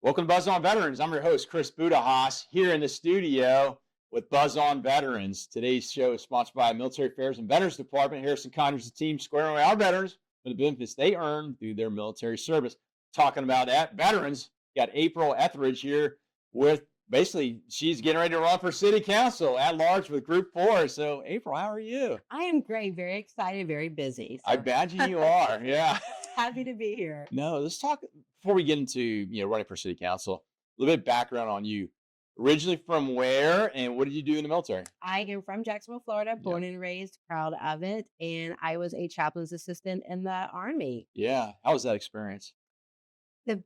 Welcome to Buzz On Veterans. I'm your host, Chris Budahas, here in the studio with Buzz On Veterans. Today's show is sponsored by Military Affairs and Veterans Department. Harrison Connors, the team squaring away our veterans for the benefits they earn through their military service. Talking about that, veterans, got April Ethridge here with basically she's getting ready to run for city council at large with Group 4. So, April, how are you? I am great, very excited, very busy. I imagine you are. Yeah. Happy to be here. No, let's talk before we get into running for city council. A little bit of background on you. Originally from where, and what did you do in the military? I am from Jacksonville, Florida, born and raised, proud of it, and I was a chaplain's assistant in the Army. Yeah, how was that experience?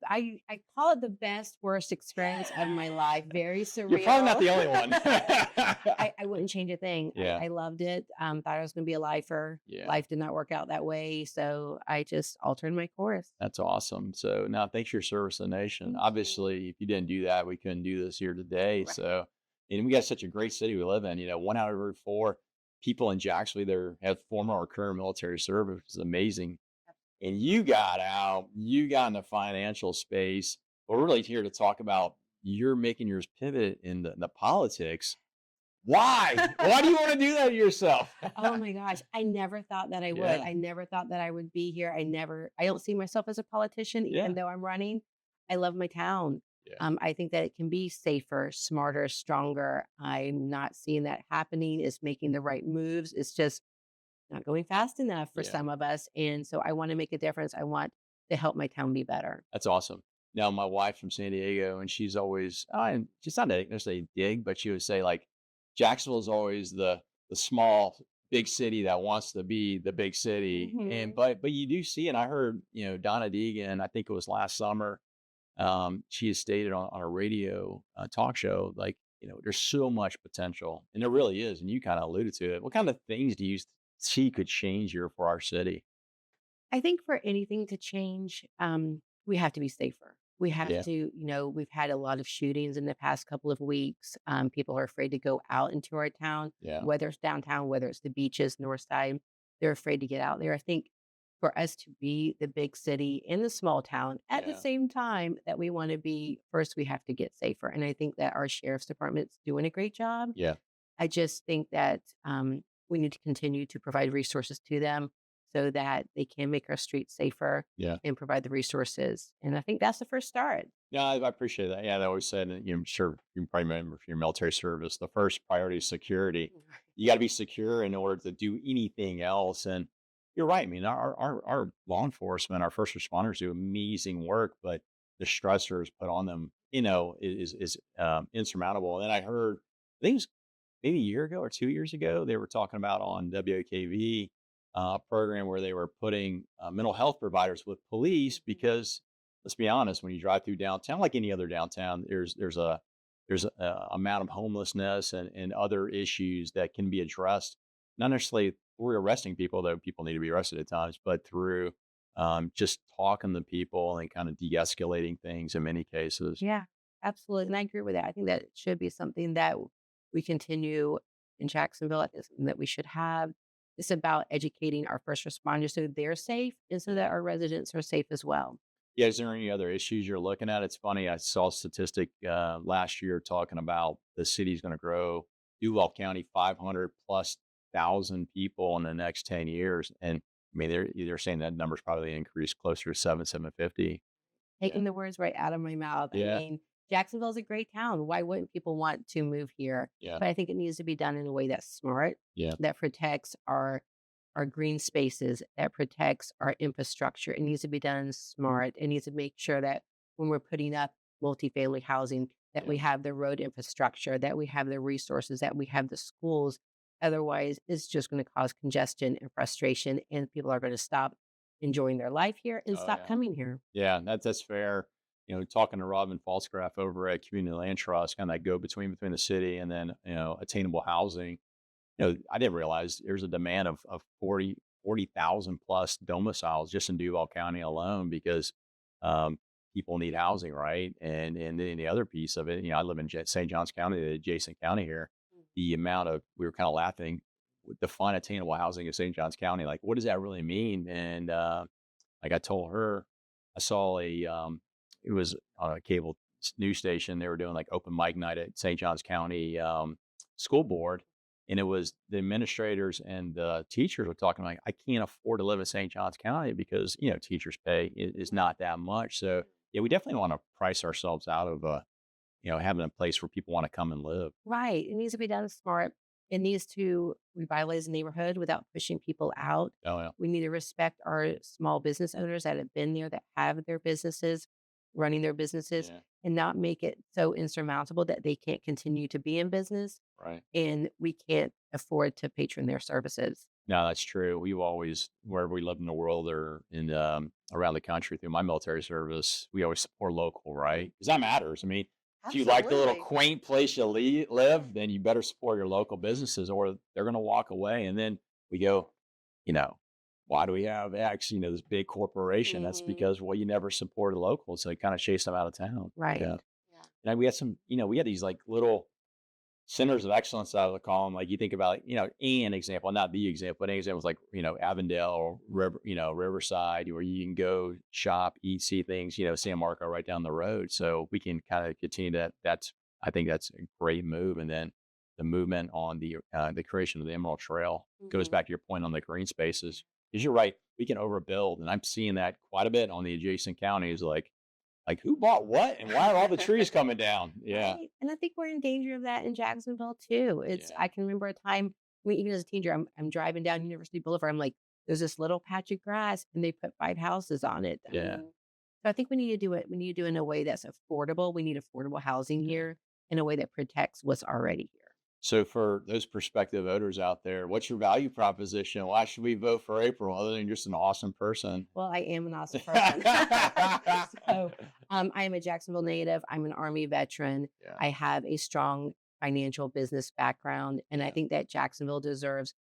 I call it the best, worst experience of my life. Very surreal. You're probably not the only one. I wouldn't change a thing. Yeah. I loved it. Thought I was going to be a lifer. Yeah. Life did not work out that way, so I just altered my course. That's awesome. So now, thanks for your service to the nation. Thank you. Obviously, if you didn't do that, we couldn't do this here today. Right. So, and we got such a great city we live in. 1 out of every 4 people in Jacksonville there have former or current military service, which is amazing. And you got out, you got in the financial space. But we're really here to talk about you're making yours pivot in the politics. Why? Why do you want to do that to yourself? Oh my gosh. I never thought that I would. Yeah. I never thought that I would be here. I don't see myself as a politician, Yeah. even though I'm running. I love my town. Yeah. I think that it can be safer, smarter, stronger. I'm not seeing that happening. It's making the right moves. It's just not going fast enough for Yeah. some of us. And so I want to make a difference. I want to help my town be better. That's awesome. Now, my wife's from San Diego, and she's always, and she's not necessarily dig, but she would say, like, Jacksonville is always the small, big city that wants to be the big city. And but you do see, and I heard, Donna Deegan, I think it was last summer, she has stated on a radio talk show, like, there's so much potential, and there really is. And you kind of alluded to it. What kind of things do you see could change here for our city? I think for anything to change, we have to be safer. We have Yeah. to, we've had a lot of shootings in the past couple of weeks. People are afraid to go out into our town, Yeah. whether it's downtown, whether it's the beaches, north side. They're afraid to get out there. I think for us to be the big city in the small town at the Yeah. same time that we want to be, first we have to get safer. And I think that our sheriff's department's doing a great job. Yeah. I just think that we need to continue to provide resources to them so that they can make our streets safer Yeah. and provide the resources. And I think that's the first start. Yeah, I appreciate that. Yeah, I always said, and I'm sure you can probably remember from your military service, the first priority is security. You got to be secure in order to do anything else. And you're right. I mean, our law enforcement, our first responders do amazing work, but the stressors put on them, is insurmountable. And then I heard, I think it was maybe a year ago or 2 years ago, they were talking about on WKV program where they were putting mental health providers with police because, let's be honest, when you drive through downtown, like any other downtown, there's a amount of homelessness and other issues that can be addressed, not necessarily through arresting people, though people need to be arrested at times, but through just talking to people and kind of de-escalating things in many cases. Yeah, absolutely. And I agree with that. I think that it should be something that we continue in Jacksonville. I think it's something that we should have. It's about educating our first responders so they're safe and so that our residents are safe as well. Yeah, is there any other issues you're looking at? It's funny, I saw a statistic last year talking about the city's going to grow, Duval County, 500 plus thousand people in the next 10 years. And I mean, they're saying that number's probably increased closer to 750. Taking the words right out of my mouth. Yeah. I mean, Jacksonville is a great town. Why wouldn't people want to move here? Yeah. But I think it needs to be done in a way that's smart, Yeah. that protects our green spaces, that protects our infrastructure. It needs to be done smart. It needs to make sure that when we're putting up multifamily housing, that we have the road infrastructure, that we have the resources, that we have the schools. Otherwise, it's just going to cause congestion and frustration, and people are going to stop enjoying their life here and Oh, stop yeah. coming here. Yeah, that's fair. Talking to Robin Falsgraf over at Community Land Trust, kind of that go between the city and then, attainable housing. I didn't realize there's a demand of 40,000 plus domiciles just in Duval County alone because people need housing, right? And then the other piece of it, I live in St. Johns County, the adjacent county here. The amount of, we were kind of laughing, define attainable housing in St. Johns County. Like, what does that really mean? And like I told her, I saw it was on a cable news station. They were doing like open mic night at St. Johns County School Board, and it was the administrators and the teachers were talking like, I can't afford to live in St. Johns County because teachers' pay is not that much. So yeah, we definitely want to price ourselves out of having a place where people want to come and live. Right. It needs to be done smart. It needs to revitalize the neighborhood without pushing people out. Oh yeah, We need to respect our small business owners that have been there, that have their businesses, running their businesses, yeah, and not make it so insurmountable that they can't continue to be in business right. and we can't afford to patron their services. No, that's true. We've always, wherever we live in the world or in around the country through my military service, we always support local, right? Because that matters. I mean, if you like the little Absolutely. quaint place you live, then you better support your local businesses, or they're going to walk away. And then we go, you know, why do we have X? This big corporation. That's Mhm. because you never supported local, so you kind of chased them out of town. Right. Yeah. Yeah. And we had some, we had these like little centers of excellence, I would call them. Like you think about, an example, not the example, but an example is like, Avondale or Riverside, where you can go shop, eat, see things, San Marco right down the road. So we can kind of continue that. I think that's a great move. And then the movement on the creation of the Emerald Trail goes Mhm. back to your point on the green spaces. Because you're right, we can overbuild. And I'm seeing that quite a bit on the adjacent counties. Like who bought what and why are all the trees coming down? Yeah. Right. And I think we're in danger of that in Jacksonville too. Yeah. I can remember a time, even as a teenager, I'm driving down University Boulevard. I'm like, there's this little patch of grass and they put 5 houses on it. Yeah. Mhm. So I think we need to do it. We need to do it in a way that's affordable. We need affordable housing here in a way that protects what's already here. So for those prospective voters out there, what's your value proposition? Why should we vote for April other than just an awesome person? Well, I am an awesome person. So I am a Jacksonville native. I'm an Army veteran. Yeah. I have a strong financial business background. And I Yeah. think that Jacksonville deserves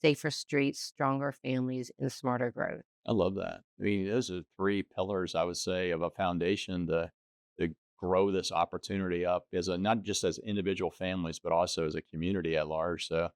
safer streets, stronger families, and smarter growth. I love that. I mean, those are 3 pillars, I would say, of a foundation to grow this opportunity up as not just as individual families, but also as a community at large. So,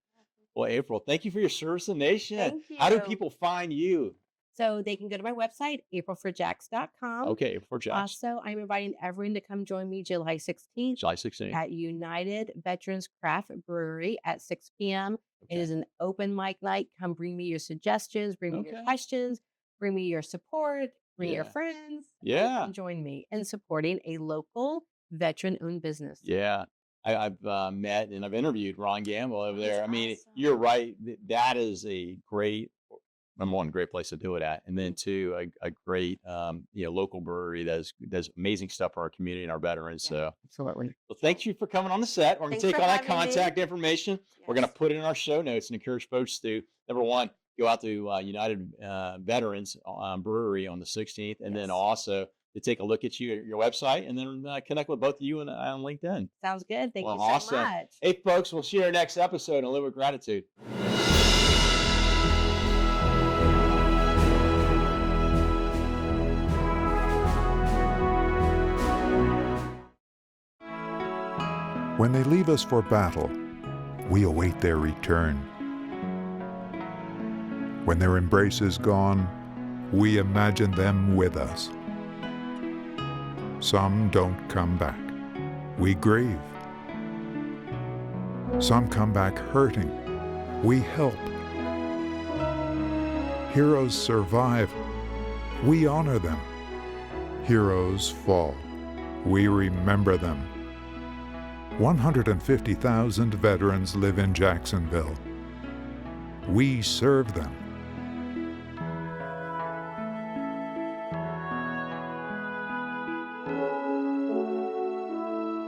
well, April, thank you for your service to the nation. Thank How do you. people find you? So they can go to my website, aprilforjax.com. Okay, April Jackson, Also, I'm inviting everyone to come join me July 16th July 16th. at United Veterans Craft Brewery at 6 p.m. It Okay. is an open mic night. Come bring me your suggestions, bring me your Okay. questions, bring me your support, bring your Yeah. friends. Yeah. Come join me in supporting a local veteran-owned business. Yeah. I've met and I've interviewed Ron Gamble over That's there. I mean, awesome. you're right. That is a great, number one, great place to do it at. And then Mm. two, a great, local brewery that does amazing stuff for our community and our veterans. Yeah. So, Absolutely. well, thank you for coming on the set. We're going Thanks to take for all that having me. contact information. We're going to Yes. put it in our show notes and encourage folks to, number one, go out to United Veterans Brewery on the 16th. And then Yes. also to take a look at your website and then connect with both of you and I on LinkedIn. Sounds good. Thank Well, you so awesome. much. Hey, folks, we'll see you in our next episode and live with gratitude. When they leave us for battle, we await their return. When their embrace is gone, we imagine them with us. Some don't come back. We grieve. Some come back hurting. We help. Heroes survive. We honor them. Heroes fall. We remember them. 150,000 veterans live in Jacksonville. We serve them.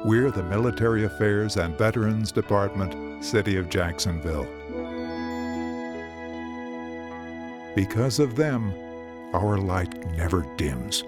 We're the Military Affairs and Veterans Department, City of Jacksonville. Because of them, our light never dims.